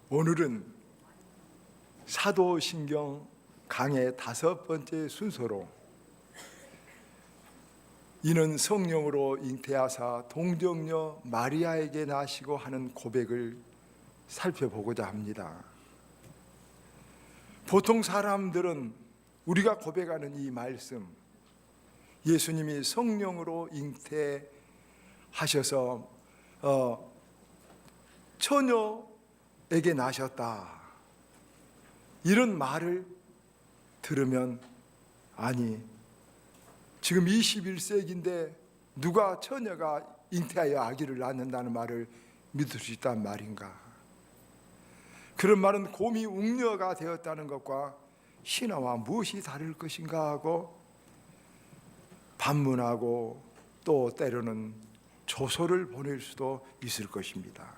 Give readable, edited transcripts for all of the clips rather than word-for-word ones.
오늘은 사도신경 강의 5번째 순서로 이는 성령으로 잉태하사 동정녀 마리아에게 나시고 하는 고백을 살펴보고자 합니다. 보통 사람들은 우리가 고백하는 이 말씀, 예수님이 성령으로 잉태하셔서 처녀에게 나셨다, 이런 말을 들으면 아니, 지금 21세기인데 누가 처녀가 잉태하여 아기를 낳는다는 말을 믿을 수 있단 말인가? 그런 말은 곰이 웅녀가 되었다는 것과 신화와 무엇이 다를 것인가 하고 반문하고 또 때로는 조소를 보낼 수도 있을 것입니다.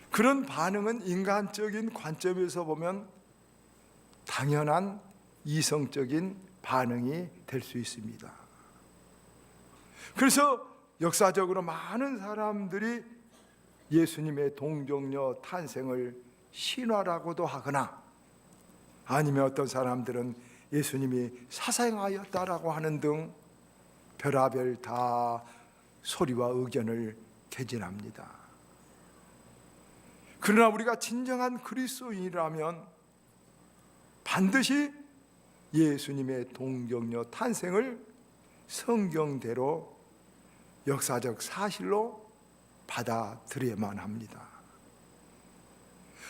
그런 반응은 인간적인 관점에서 보면 당연한 이성적인 반응이 될 수 있습니다. 그래서 역사적으로 많은 사람들이 예수님의 동정녀 탄생을 신화라고도 하거나, 아니면 어떤 사람들은 예수님이 사생하였다라고 하는 등 별하별 다 소리와 의견을 개진합니다. 그러나 우리가 진정한 그리스도인이라면 반드시 예수님의 동정녀 탄생을 성경대로 역사적 사실로 받아들여야만 합니다.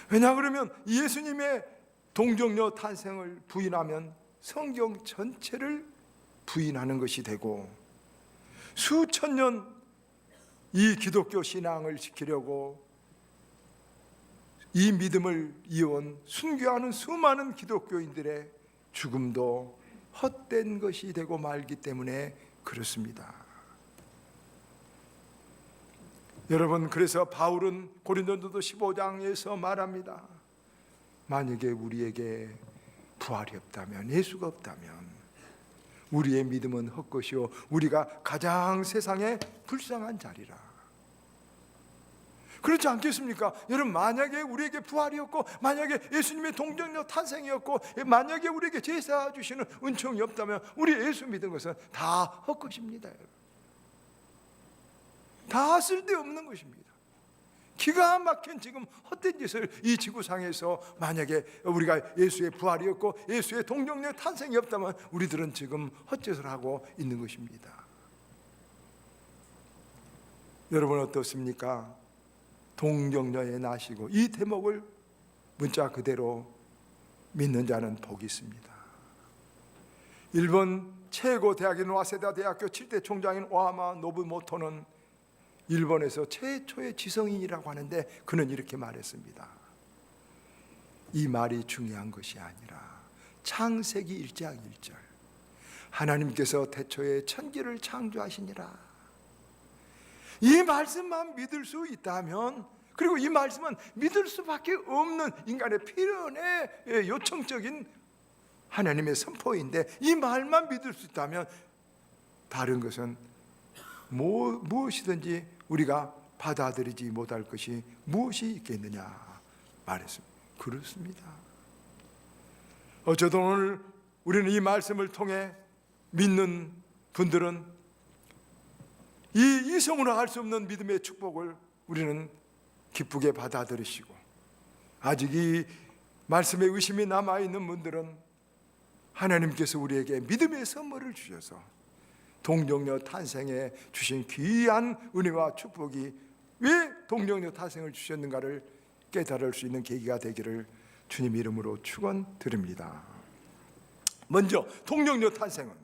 왜냐 그러면 예수님의 동정녀 탄생을 부인하면 성경 전체를 부인하는 것이 되고, 수천 년 이 기독교 신앙을 지키려고 이 믿음을 이어온 순교하는 수많은 기독교인들의 죽음도 헛된 것이 되고 말기 때문에 그렇습니다. 여러분, 그래서 바울은 고린도전서 15장에서 말합니다. 만약에 우리에게 부활이 없다면, 예수가 없다면 우리의 믿음은 헛것이요 우리가 가장 세상에 불쌍한 자리라. 그렇지 않겠습니까? 여러분, 만약에 우리에게 부활이 없고, 만약에 예수님의 동정녀 탄생이었고, 만약에 우리에게 제사 주시는 은총이 없다면 우리 예수 믿은 것은 다 헛것입니다. 다 쓸데없는 것입니다. 기가 막힌 지금 헛된 짓을 이 지구상에서, 만약에 우리가 예수의 부활이 없고 예수의 동정녀 탄생이 없다면 우리들은 지금 헛짓을 하고 있는 것입니다. 여러분 어떻습니까? 동정녀에 나시고, 이 대목을 문자 그대로 믿는 자는 복이 있습니다. 일본 최고 대학인 와세다 대학교 7대 총장인 오하마 노부모토는 일본에서 최초의 지성인이라고 하는데, 그는 이렇게 말했습니다. 이 말이 중요한 것이 아니라 창세기 1장 1절, 하나님께서 태초에 천지를 창조하시니라, 이 말씀만 믿을 수 있다면, 그리고 이 말씀은 믿을 수밖에 없는 인간의 필연의 요청적인 하나님의 선포인데, 이 말만 믿을 수 있다면 다른 것은 무엇이든지 우리가 받아들이지 못할 것이 무엇이 있겠느냐 말했습니다. 그렇습니다. 저도 오늘 우리는 이 말씀을 통해 믿는 분들은 이 이성으로 할 수 없는 믿음의 축복을 우리는 기쁘게 받아들이시고, 아직 이 말씀에 의심이 남아있는 분들은 하나님께서 우리에게 믿음의 선물을 주셔서 동정녀 탄생에 주신 귀한 은혜와 축복이 왜 동정녀 탄생을 주셨는가를 깨달을 수 있는 계기가 되기를 주님 이름으로 축원드립니다. 먼저 동정녀 탄생은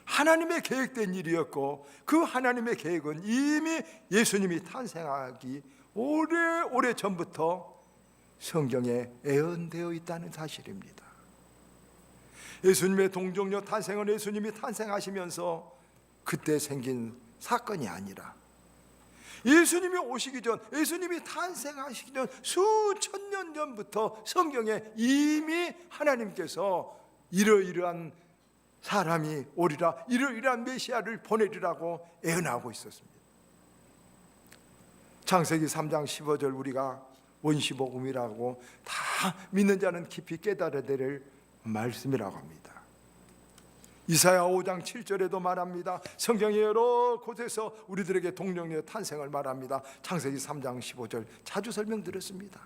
하나님의 계획된 일이었고, 그 하나님의 계획은 이미 예수님이 탄생하기 오래오래 전부터 성경에 예언되어 있다는 사실입니다. 예수님의 동정녀 탄생은 예수님이 탄생하시면서 그때 생긴 사건이 아니라, 예수님이 오시기 전, 예수님이 탄생하시기 전 수천 년 전부터 성경에 이미 하나님께서 이러이러한 사람이 오리라, 이러이러한 메시아를 보내리라고 예언하고 있었습니다. 창세기 3장 15절 우리가 원시복음이라고 다 믿는 자는 깊이 깨달아야 될 말씀이라고 합니다. 이사야 5장 7절에도 말합니다. 성경의 여러 곳에서 우리들에게 동정녀의 탄생을 말합니다. 창세기 3장 15절 자주 설명드렸습니다.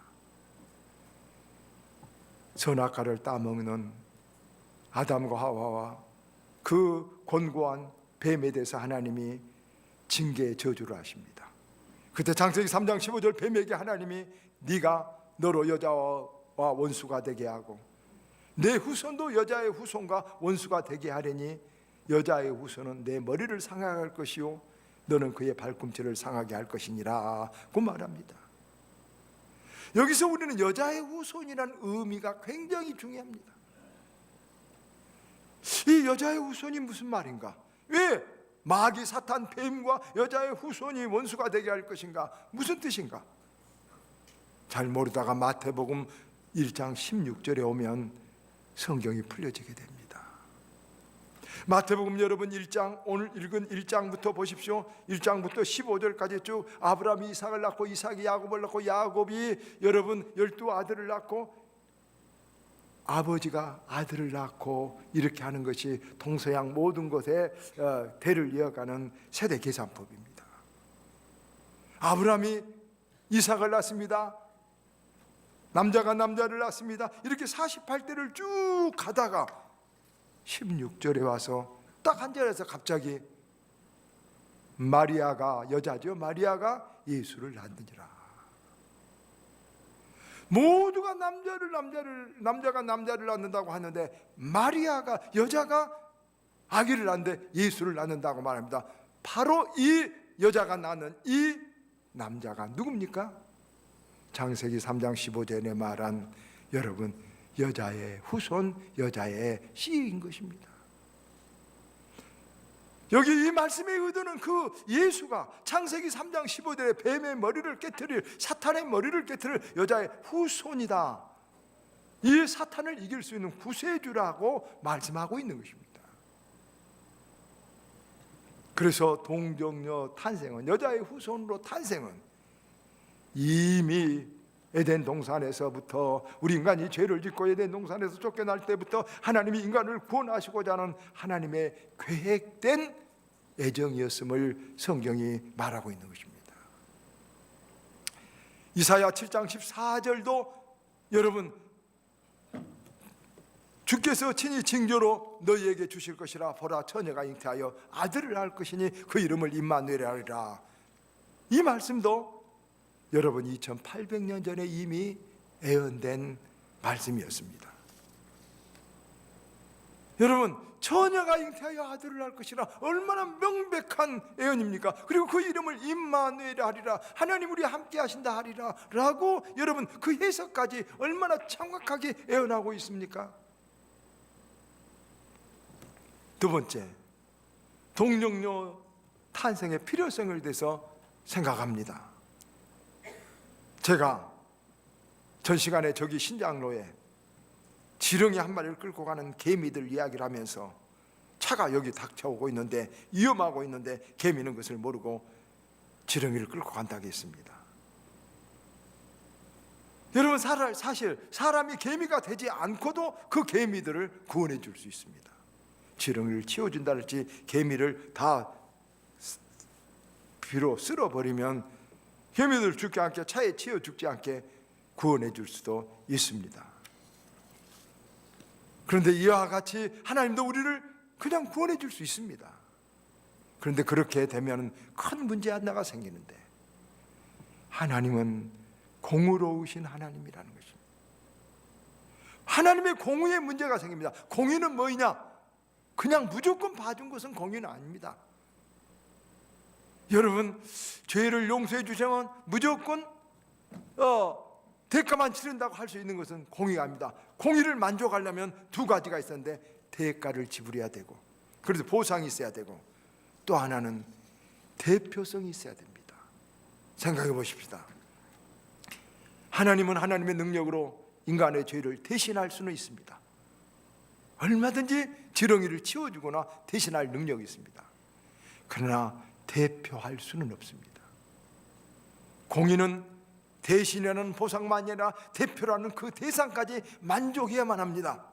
선악과를 따먹는 아담과 하와와 그 권고한 뱀에 대해서 하나님이 징계의 저주를 하십니다. 그때 창세기 3장 15절 뱀에게 하나님이 네가 너로 여자와 원수가 되게 하고 내 후손도 여자의 후손과 원수가 되게 하려니 여자의 후손은 내 머리를 상하게 할 것이요 너는 그의 발꿈치를 상하게 할 것이니라 고 말합니다. 여기서 우리는 여자의 후손이라는 의미가 굉장히 중요합니다. 이 여자의 후손이 무슨 말인가? 왜 마귀 사탄 뱀과 여자의 후손이 원수가 되게 할 것인가? 무슨 뜻인가? 잘 모르다가 마태복음 1장 16절에 오면 성경이 풀려지게 됩니다. 마태복음 여러분 1장, 오늘 읽은 1장부터 보십시오. 1장부터 15절까지 쭉 아브라함이 이삭을 낳고 이삭이 야곱을 낳고 야곱이 여러분 12아들을 낳고 아버지가 아들을 낳고 이렇게 하는 것이 동서양 모든 곳에 대를 이어가는 세대 계산법입니다. 아브라함이 이삭을 낳습니다. 남자가 남자를 낳습니다. 이렇게 48대를 쭉 가다가 16절에 와서 딱 한 자리에서 갑자기 마리아가 여자죠. 마리아가 예수를 낳느니라. 모두가 남자가 남자를 낳는다고 하는데 마리아가 여자가 아기를 낳는데 예수를 낳는다고 말합니다. 바로 이 여자가 낳는 이 남자가 누굽니까? 창세기 3장 15절에 말한 여러분 여자의 후손, 여자의 씨인 것입니다. 여기 이 말씀의 의도는 그 예수가 창세기 3장 15절에 뱀의 머리를 깨트릴, 사탄의 머리를 깨트릴 여자의 후손이다. 이 사탄을 이길 수 있는 구세주라고 말씀하고 있는 것입니다. 그래서 동정녀 탄생은, 여자의 후손으로 탄생은 이미 에덴 동산에서부터, 우리 인간이 죄를 짓고 에덴 동산에서 쫓겨날 때부터 하나님이 인간을 구원하시고자 하는 하나님의 계획된 애정이었음을 성경이 말하고 있는 것입니다. 이사야 7장 14절도 여러분 주께서 친히 징조로 너희에게 주실 것이라. 보라, 처녀가 잉태하여 아들을 낳을 것이니 그 이름을 임마누엘 하리라. 이 말씀도 여러분 2800년 전에 이미 예언된 말씀이었습니다. 여러분, 처녀가 잉태하여 아들을 낳을 것이라, 얼마나 명백한 예언입니까? 그리고 그 이름을 임마누엘 하리라, 하나님 우리 함께 하신다 하리라 라고 여러분 그 해석까지 얼마나 정확하게 예언하고 있습니까? 두 번째, 동정녀 탄생의 필요성을 대해서 생각합니다. 제가 전 시간에 저기 신장로에 지렁이 한 마리를 끌고 가는 개미들 이야기를 하면서 차가 여기 닥쳐오고 있는데, 위험하고 있는데 개미는 것을 모르고 지렁이를 끌고 간다고 했습니다. 여러분, 사실 사람이 개미가 되지 않고도 그 개미들을 구원해 줄 수 있습니다. 지렁이를 치워준다 할지 개미를 다 비로 쓸어버리면 개미들 죽지 않게, 차에 치여 죽지 않게 구원해 줄 수도 있습니다. 그런데 이와 같이 하나님도 우리를 그냥 구원해 줄 수 있습니다. 그런데 그렇게 되면 큰 문제 하나가 생기는데, 하나님은 공의로우신 하나님이라는 것입니다. 하나님의 공의에 문제가 생깁니다. 공의는 뭐냐? 그냥 무조건 봐준 것은 공의는 아닙니다. 여러분, 죄를 용서해 주시면 무조건 대가만 치른다고 할 수 있는 것은 공의가 아닙니다. 공의를 만족하려면 두 가지가 있었는데, 대가를 지불해야 되고, 그래서 보상이 있어야 되고, 또 하나는 대표성이 있어야 됩니다. 생각해 보십시다. 하나님은 하나님의 능력으로 인간의 죄를 대신할 수는 있습니다. 얼마든지 지렁이를 치워주거나 대신할 능력이 있습니다. 그러나 대표할 수는 없습니다. 공의는 대신이라는 보상만이 아니라 대표라는 그 대상까지 만족해야만 합니다.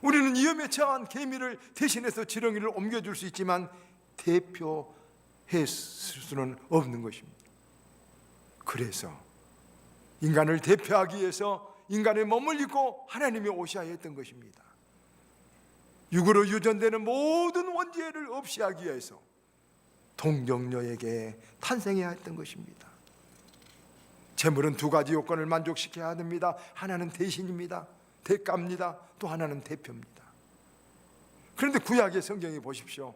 우리는 위험에 처한 개미를 대신해서 지렁이를 옮겨줄 수 있지만 대표했을 수는 없는 것입니다. 그래서 인간을 대표하기 위해서 인간의 몸을 입고 하나님이 오셔야 했던 것입니다. 육으로 유전되는 모든 원죄를 없이 하기 위해서 동정녀에게 탄생해야 했던 것입니다. 재물은 두 가지 요건을 만족시켜야 됩니다. 하나는 대신입니다. 대가입니다. 또 하나는 대표입니다. 그런데 구약의 성경에 보십시오.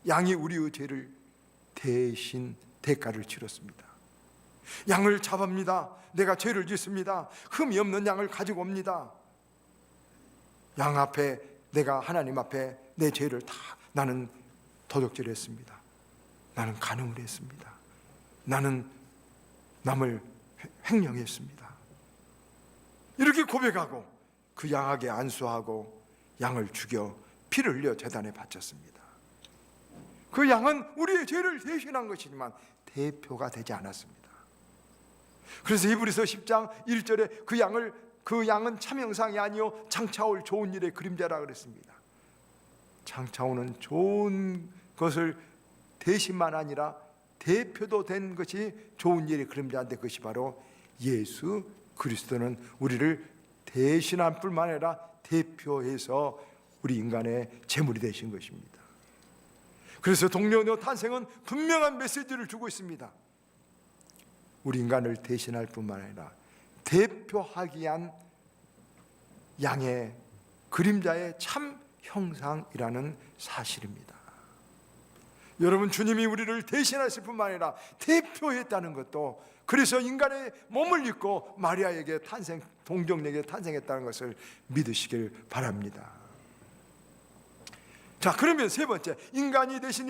양이 우리의 죄를 대신 대가를 치렀습니다. 양을 잡습니다. 내가 죄를 짓습니다. 흠이 없는 양을 가지고 옵니다. 양 앞에, 내가 하나님 앞에 내 죄를 다 나는 도적질했습니다. 나는 간음을 했습니다. 나는 남을 횡령했습니다. 이렇게 고백하고 그 양에게 안수하고 양을 죽여 피를 흘려 제단에 바쳤습니다. 그 양은 우리의 죄를 대신한 것이지만 대표가 되지 않았습니다. 그래서 히브리서 10장 1절에 그 양은 참 형상이 아니요 장차올 좋은 일의 그림자라 그랬습니다. 장차오는 좋은 것을 대신만 아니라 대표도 된 것이 좋은 일의 그림자인데, 그것이 바로 예수 그리스도는 우리를 대신한 뿐만 아니라 대표해서 우리 인간의 제물이 되신 것입니다. 그래서 동료녀 탄생은 분명한 메시지를 주고 있습니다. 우리 인간을 대신할 뿐만 아니라 대표하기 위한 양의 그림자의 참 형상이라는 사실입니다. 여러분, 주님이 우리를 대신하실 뿐만 아니라 대표했다는 것도, 그래서 인간의 몸을 입고 마리아에게 동정녀에게 탄생했다는 것을 믿으시길 바랍니다. 자, 그러면 세 번째, 인간이 되신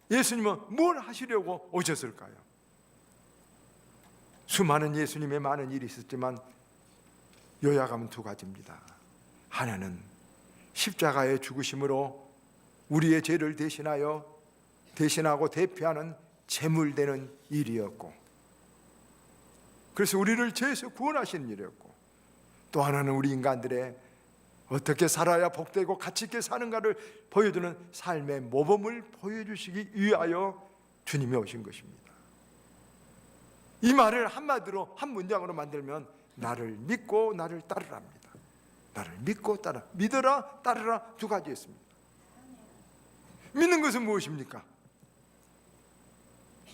예수님은 뭘 하시려고 오셨을까요? 수많은 예수님의 많은 일이 있었지만 요약하면 두 가지입니다. 하나는 십자가의 죽으심으로 우리의 죄를 대신하고 대표하는 제물되는 일이었고, 그래서 우리를 죄에서 구원하시는 일이었고, 또 하나는 우리 인간들의 어떻게 살아야 복되고 가치 있게 사는가를 보여주는 삶의 모범을 보여주시기 위하여 주님이 오신 것입니다. 이 말을 한마디로 한 문장으로 만들면 나를 믿고 나를 따르랍니다. 나를 믿고 따라, 믿어라 따르라 두 가지 있습니다. 믿는 것은 무엇입니까?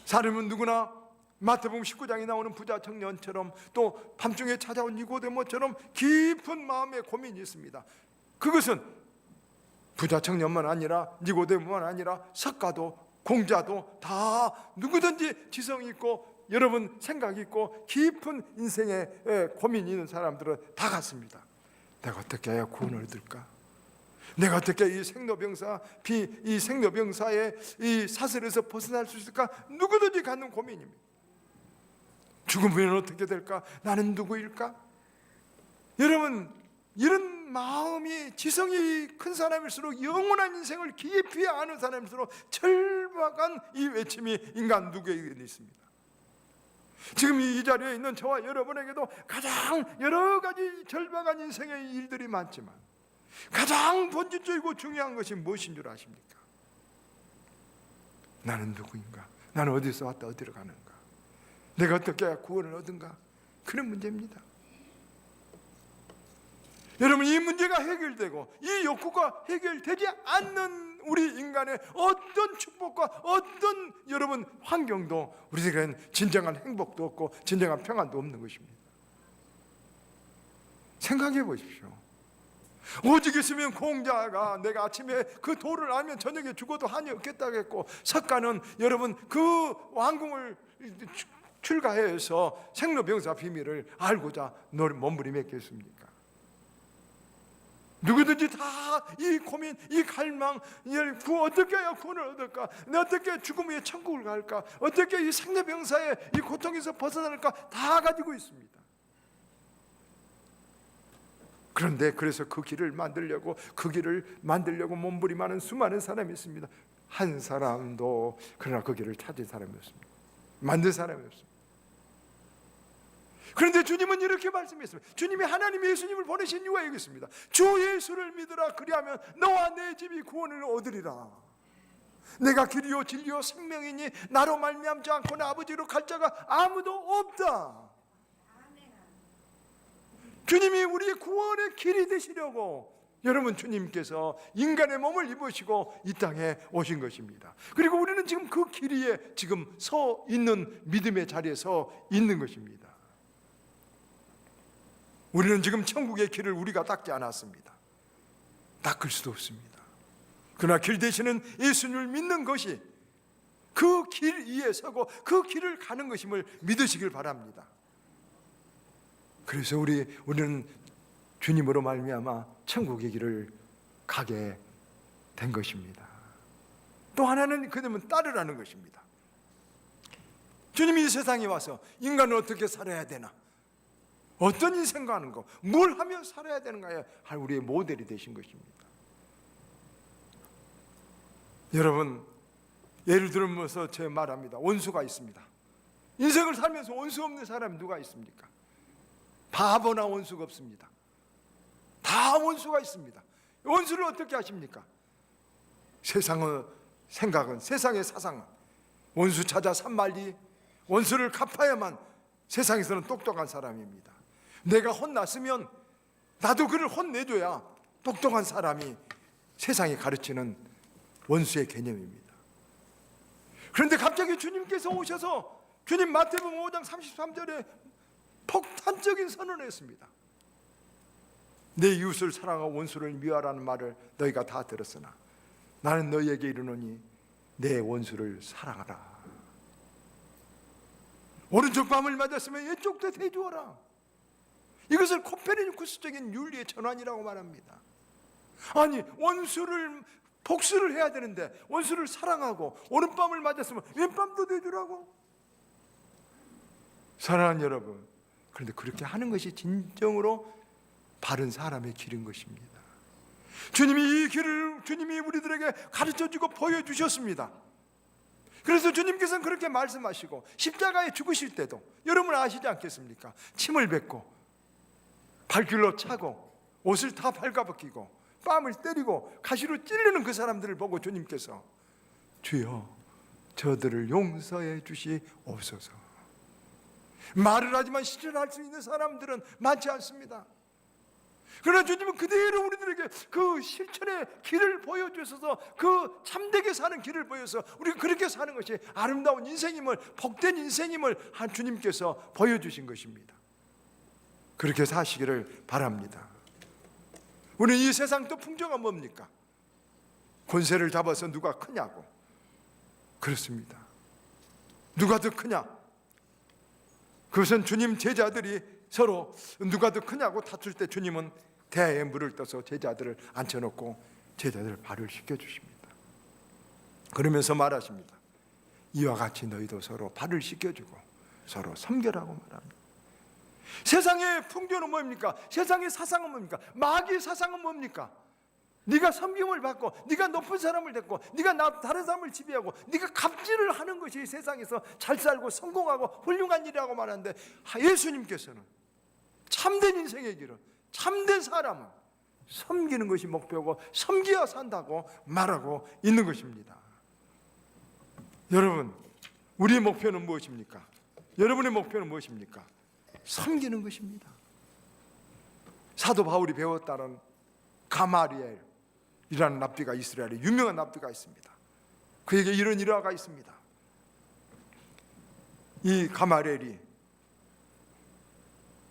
사람은 누구나 마태복음 19장에 나오는 부자 청년처럼, 또 밤중에 찾아온 니고데모처럼 깊은 마음의 고민이 있습니다. 그것은 부자 청년만 아니라 니고데모만 아니라 석가도 공자도 다 누구든지 지성이 있고 여러분 생각이 있고 깊은 인생의 고민이 있는 사람들은 다 같습니다. 내가 어떻게 해야 구원을 얻을까? 내가 어떻게 이 생로병사의 이 사슬에서 벗어날 수 있을까? 누구든지 갖는 고민입니다. 죽음 후에는 어떻게 될까? 나는 누구일까? 여러분, 이런 마음이 지성이 큰 사람일수록, 영원한 인생을 깊이 아는 사람일수록 절박한 이 외침이 인간 누구에게도 있습니다. 지금 이 자리에 있는 저와 여러분에게도 가장 여러 가지 절박한 인생의 일들이 많지만 가장 본질적이고 중요한 것이 무엇인 줄 아십니까? 나는 누구인가? 나는 어디서 왔다 어디로 가는가? 내가 어떻게 해야 구원을 얻은가? 그런 문제입니다. 여러분, 이 문제가 해결되고 이 욕구가 해결되지 않는 우리 인간의 어떤 축복과 어떤 여러분 환경도 우리에게는 진정한 행복도 없고 진정한 평안도 없는 것입니다. 생각해 보십시오. 오직 있으면 공자가 내가 아침에 그 도를 알면 저녁에 죽어도 한이 없겠다고 했고, 석가는 여러분 그 왕궁을 출가해서 생로병사 비밀을 알고자 몸부림했겠습니까? 누구든지 다 이 고민, 이 갈망, 어떻게 해야 구원을 얻을까? 내가 어떻게 죽음 후에 천국을 갈까? 어떻게 이 생로병사의 이 고통에서 벗어날까? 다 가지고 있습니다. 그런데 그래서 그 길을 만들려고 몸부림하는 수많은 사람이 있습니다. 한 사람도 그러나 그 길을 찾은 사람이 없습니다. 만든 사람이 없습니다. 그런데 주님은 이렇게 말씀했습니다. 주님이 하나님이 예수님을 보내신 이유가 여기 있습니다. 주 예수를 믿으라. 그리하면 너와 내 집이 구원을 얻으리라. 내가 길이요 진리요 생명이니 나로 말미암지 않고는 아버지로 갈 자가 아무도 없다. 주님이 우리의 구원의 길이 되시려고 여러분 주님께서 인간의 몸을 입으시고 이 땅에 오신 것입니다. 그리고 우리는 지금 그 길 위에 지금 서 있는 믿음의 자리에 서 있는 것입니다. 우리는 지금 천국의 길을 우리가 닦지 않았습니다. 닦을 수도 없습니다. 그러나 길 되시는 예수님을 믿는 것이 그 길 위에 서고 그 길을 가는 것임을 믿으시길 바랍니다. 그래서 우리는 주님으로 말미암아 천국의 길을 가게 된 것입니다. 또 하나는 그러면 따르라는 것입니다. 주님이 이 세상에 와서 인간은 어떻게 살아야 되나, 어떤 인생과 하는 거, 뭘 하며 살아야 되는가에 할 우리의 모델이 되신 것입니다. 여러분, 예를 들면서 제가 말합니다. 원수가 있습니다. 인생을 살면서 원수 없는 사람이 누가 있습니까? 바보나 원수가 없습니다. 다 원수가 있습니다. 원수를 어떻게 하십니까? 세상의 생각은, 세상의 사상은 원수 찾아 산말리, 원수를 갚아야만 세상에서는 똑똑한 사람입니다. 내가 혼났으면 나도 그를 혼내줘야 똑똑한 사람이 세상이 가르치는 원수의 개념입니다. 그런데 갑자기 주님께서 오셔서 주님 마태복음 5장 33절에 폭탄적인 선언을 했습니다. 내 이웃을 사랑하고 원수를 미워하라는 말을 너희가 다 들었으나 나는 너희에게 이르노니 내 원수를 사랑하라. 오른쪽 뺨을 맞았으면 왼쪽도 대주어라. 이것을 코페르니쿠스적인 윤리의 전환이라고 말합니다. 아니, 원수를 복수를 해야 되는데 원수를 사랑하고 오른뺨을 맞았으면 왼뺨도 대주라고? 사랑하는 여러분, 그런데 그렇게 하는 것이 진정으로 바른 사람의 길인 것입니다. 주님이 이 길을 주님이 우리들에게 가르쳐주고 보여주셨습니다. 그래서 주님께서는 그렇게 말씀하시고 십자가에 죽으실 때도 여러분 아시지 않겠습니까? 침을 뱉고 발길로 차고 옷을 다 발가벗기고 뺨을 때리고 가시로 찌르는 그 사람들을 보고 주님께서 주여 저들을 용서해 주시옵소서. 말을 하지만 실천을 할 수 있는 사람들은 많지 않습니다. 그러나 주님은 그대로 우리들에게 그 실천의 길을 보여주셔서 그 참되게 사는 길을 보여서 우리가 그렇게 사는 것이 아름다운 인생임을, 복된 인생임을 한 주님께서 보여주신 것입니다. 그렇게 사시기를 바랍니다. 우리는 이 세상 또 풍조가 뭡니까? 권세를 잡아서 누가 크냐고. 그렇습니다. 누가 더 크냐? 그것은 주님 제자들이 서로 누가 더 크냐고 다툴 때 주님은 대야에 물을 떠서 제자들을 앉혀놓고 제자들 발을 씻겨주십니다. 그러면서 말하십니다. 이와 같이 너희도 서로 발을 씻겨주고 서로 섬겨라고 말합니다. 세상의 풍조는 뭡니까? 세상의 사상은 뭡니까? 마귀의 사상은 뭡니까? 네가 섬김을 받고 네가 높은 사람을 됐고 네가 다른 사람을 지배하고 네가 갑질을 하는 것이 세상에서 잘 살고 성공하고 훌륭한 일이라고 말하는데, 예수님께서는 참된 인생의 길은, 참된 사람은 섬기는 것이 목표고 섬기어 산다고 말하고 있는 것입니다. 여러분, 우리의 목표는 무엇입니까? 여러분의 목표는 무엇입니까? 섬기는 것입니다. 사도 바울이 배웠다는 가마리엘이라는 랍비가 이스라엘에 유명한 랍비가 있습니다. 그에게 이런 일화가 있습니다. 이 가마리엘이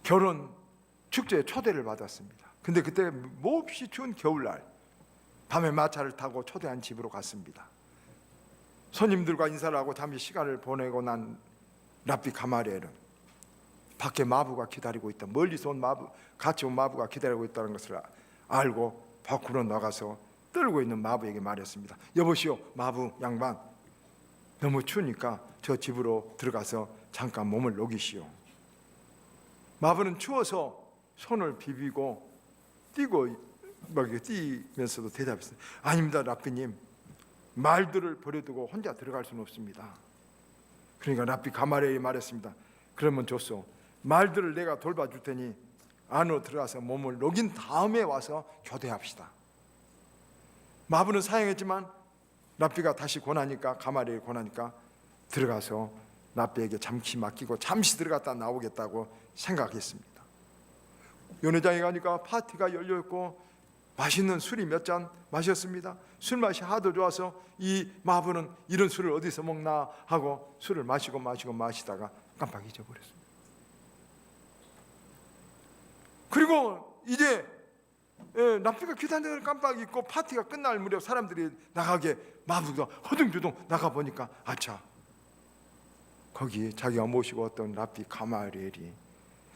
결혼 축제에 초대를 받았습니다. 근데 그때 몹시 추운 겨울날 밤에 마차를 타고 초대한 집으로 갔습니다. 손님들과 인사를 하고 잠시 시간을 보내고 난 랍비 가마리엘은 밖에 마부가 기다리고 있다, 멀리서 온 마부, 같이 온 마부가 기다리고 있다는 것을 알고 밖으로 나가서 떨고 있는 마부에게 말했습니다. 여보시오, 마부 양반, 너무 추우니까 저 집으로 들어가서 잠깐 몸을 녹이시오. 마부는 추워서 손을 비비고 뛰면서도 대답했어요. 아닙니다, 랍비님. 말들을 버려두고 혼자 들어갈 수는 없습니다. 그러니까 랍비 가말리엘이 말했습니다. 그러면 좋소. 말들을 내가 돌봐줄 테니 안으로 들어가서 몸을 녹인 다음에 와서 교대합시다. 마부는 사양했지만 랍비가 다시 권하니까, 가말리엘이 권하니까 들어가서 랍비에게 잠시 맡기고 잠시 들어갔다 나오겠다고 생각했습니다. 연회장에 가니까 파티가 열려있고 맛있는 술이 몇 잔 마셨습니다. 술 맛이 하도 좋아서 이 마부는 이런 술을 어디서 먹나 하고 술을 마시다가 깜빡 잊어버렸습니다. 그리고 이제 랍비가 귀단장을 깜빡 잊고 파티가 끝날 무렵 사람들이 나가게 마부가 허둥지둥 나가보니까 아차, 거기 자기가 모시고 왔던 랍비 가말리엘이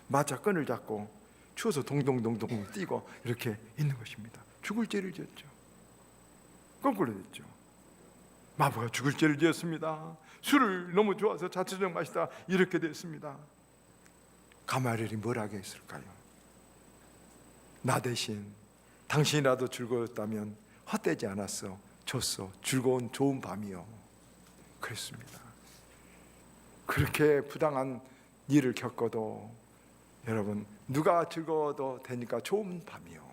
마차 끈을 잡고 추워서 동동동동 뛰고 이렇게 있는 것입니다. 죽을 죄를 지었죠. 거꾸로 됐죠. 마부가 죽을 죄를 지었습니다. 술을 너무 좋아서 자초적 마시다 이렇게 됐습니다. 가말리엘이 뭐라고 했을까요? 나 대신 당신이라도 즐거웠다면 헛되지 않았어. 줬어. 즐거운 좋은 밤이요. 그랬습니다. 그렇게 부당한 일을 겪어도 여러분, 누가 즐거워도 되니까 좋은 밤이요.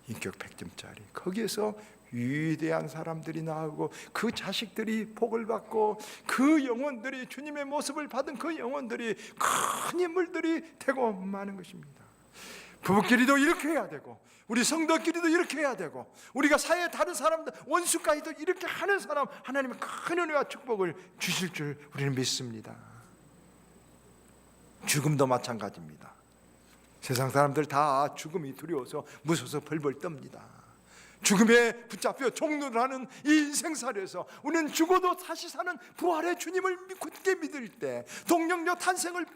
인격 100점짜리. 거기에서 위대한 사람들이 나오고 그 자식들이 복을 받고 그 영혼들이 주님의 모습을 받은 그 영혼들이 큰 인물들이 되고 마는 것입니다. 부부끼리도 이렇게 해야 되고 우리 성도끼리도 이렇게 해야 되고 우리가 사회의 다른 사람들 원수까지도 이렇게 하는 사람 하나님의 큰 은혜와 축복을 주실 줄 우리는 믿습니다. 죽음도 마찬가지입니다. 세상 사람들 다 죽음이 두려워서 무서워서 벌벌 떱니다. 죽음에 붙잡혀 종로를 하는 이 인생살에서 우리는 죽어도 다시 사는 부활의 주님을 굳게 믿을 때, 동력녀 탄생으로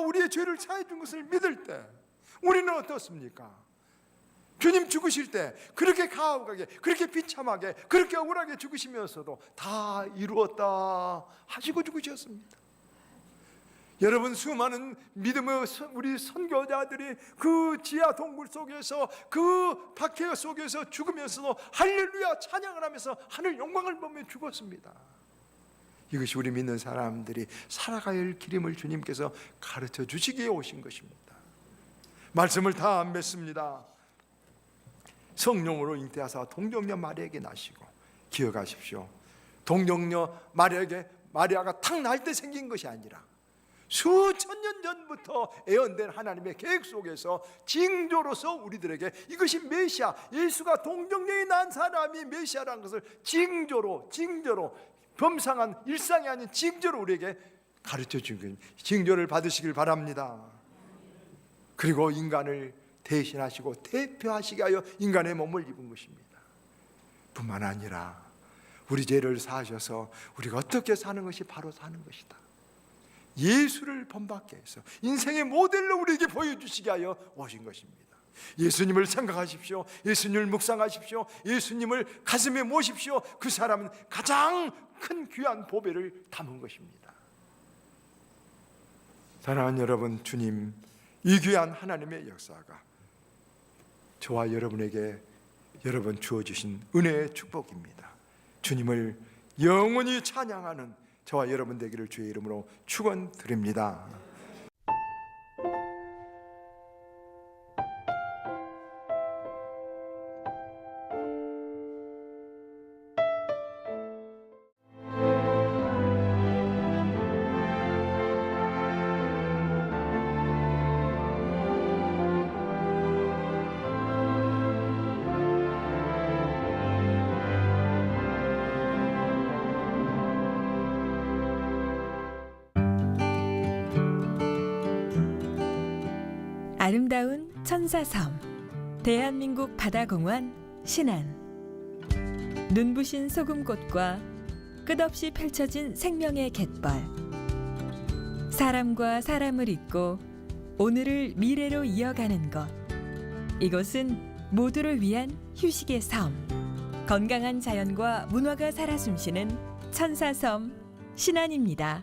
우리의 죄를 사해 준 것을 믿을 때 우리는 어떻습니까? 주님 죽으실 때 그렇게 가혹하게, 그렇게 비참하게, 그렇게 억울하게 죽으시면서도 다 이루었다 하시고 죽으셨습니다. 여러분, 수많은 믿음의 우리 선교자들이 그 지하 동굴 속에서, 그 박해 속에서 죽으면서도 할렐루야 찬양을 하면서 하늘 영광을 보며 죽었습니다. 이것이 우리 믿는 사람들이 살아가야 할 길임을 주님께서 가르쳐 주시기에 오신 것입니다. 말씀을 다 안 맺습니다. 성령으로 잉태하사 동정녀 마리아에게 나시고, 기억하십시오. 동정녀 마리아가 탁 날 때 생긴 것이 아니라 수천 년 전부터 애언된 하나님의 계획 속에서 징조로서 우리들에게 이것이 메시아, 예수가 동정녀에 난 사람이 메시아라는 것을 징조로 범상한 일상이 아닌 징조로 우리에게 가르쳐 주긴, 징조를 받으시길 바랍니다. 그리고 인간을 대신하시고 대표하시게 하여 인간의 몸을 입은 것입니다. 뿐만 아니라 우리 죄를 사하셔서 우리가 어떻게 사는 것이 바로 사는 것이다, 예수를 본받게 해서 인생의 모델로 우리에게 보여주시게 하여 오신 것입니다. 예수님을 생각하십시오. 예수님을 묵상하십시오. 예수님을 가슴에 모십시오. 그 사람은 가장 큰 귀한 보배를 담은 것입니다. 사랑하는 여러분, 주님, 이 귀한 하나님의 역사가 저와 여러분에게 여러분 주어주신 은혜의 축복입니다. 주님을 영원히 찬양하는 저와 여러분 되기를 주의 이름으로 축원드립니다. 아름다운 천사섬, 대한민국 바다공원 신안. 눈부신 소금꽃과 끝없이 펼쳐진 생명의 갯벌. 사람과 사람을 잇고 오늘을 미래로 이어가는 곳. 이곳은 모두를 위한 휴식의 섬. 건강한 자연과 문화가 살아 숨쉬는 천사섬 신안입니다.